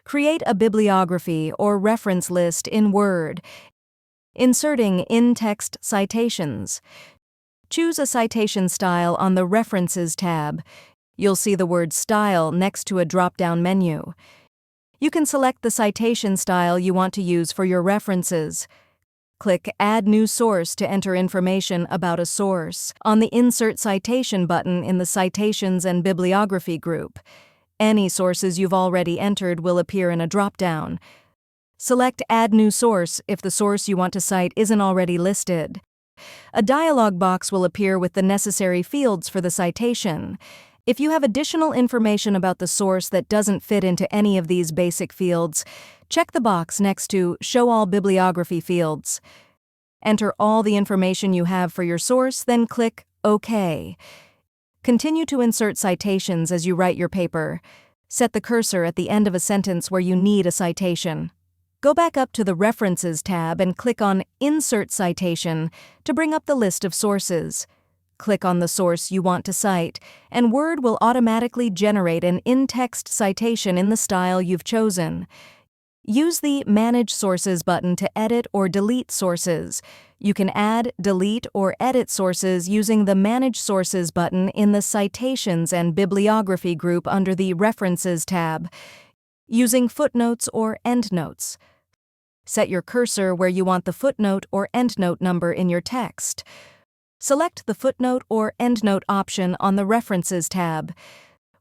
Create a bibliography or reference list in Word. Inserting in-text citations. Choose a citation style on the References tab. You'll see the word Style next to a drop-down menu. You can select the citation style you want to use for your references. Click Add New Source to enter information about a source on the Insert Citation button in the Citations and Bibliography group. Any sources you've already entered will appear in a drop-down. Select Add New Source if the source you want to cite isn't already listed. A dialog box will appear with the necessary fields for the citation. If you have additional information about the source that doesn't fit into any of these basic fields, check the box next to Show All Bibliography Fields. Enter all the information you have for your source, then click OK. Continue to insert citations as you write your paper. Set the cursor at the end of a sentence where you need a citation. Go back up to the References tab and click on Insert Citation to bring up the list of sources. Click on the source you want to cite, and Word will automatically generate an in-text citation in the style you've chosen. Use the Manage Sources button to edit or delete sources. You can add, delete, or edit sources using the Manage Sources button in the Citations and Bibliography group under the References tab, using footnotes or endnotes. Set your cursor where you want the footnote or endnote number in your text. Select the footnote or endnote option on the References tab.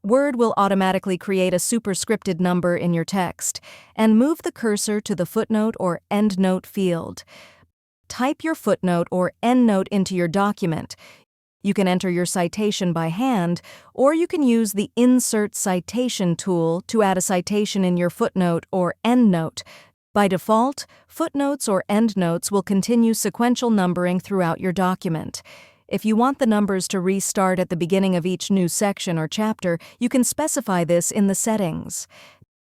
Word will automatically create a superscripted number in your text, and move the cursor to the footnote or endnote field. Type your footnote or endnote into your document. You can enter your citation by hand, or you can use the Insert Citation tool to add a citation in your footnote or endnote. By default, footnotes or endnotes will continue sequential numbering throughout your document. If you want the numbers to restart at the beginning of each new section or chapter, you can specify this in the settings.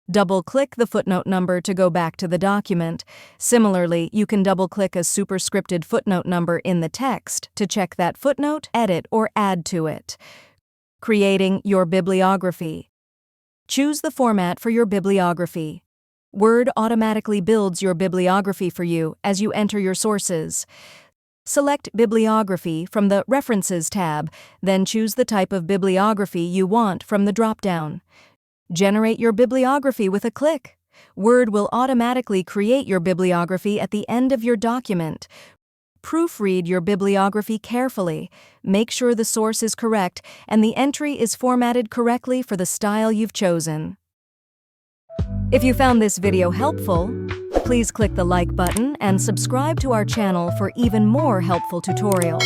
Double-click the footnote number to go back to the document. Similarly, you can double-click a superscripted footnote number in the text to check that footnote, edit, or add to it. Creating your bibliography. Choose the format for your bibliography. Word automatically builds your bibliography for you as you enter your sources. Select Bibliography from the References tab, then choose the type of bibliography you want from the drop-down. Generate your bibliography with a click. Word will automatically create your bibliography at the end of your document. Proofread your bibliography carefully. Make sure the source is correct and the entry is formatted correctly for the style you've chosen. If you found this video helpful, please click the like button and subscribe to our channel for even more helpful tutorials.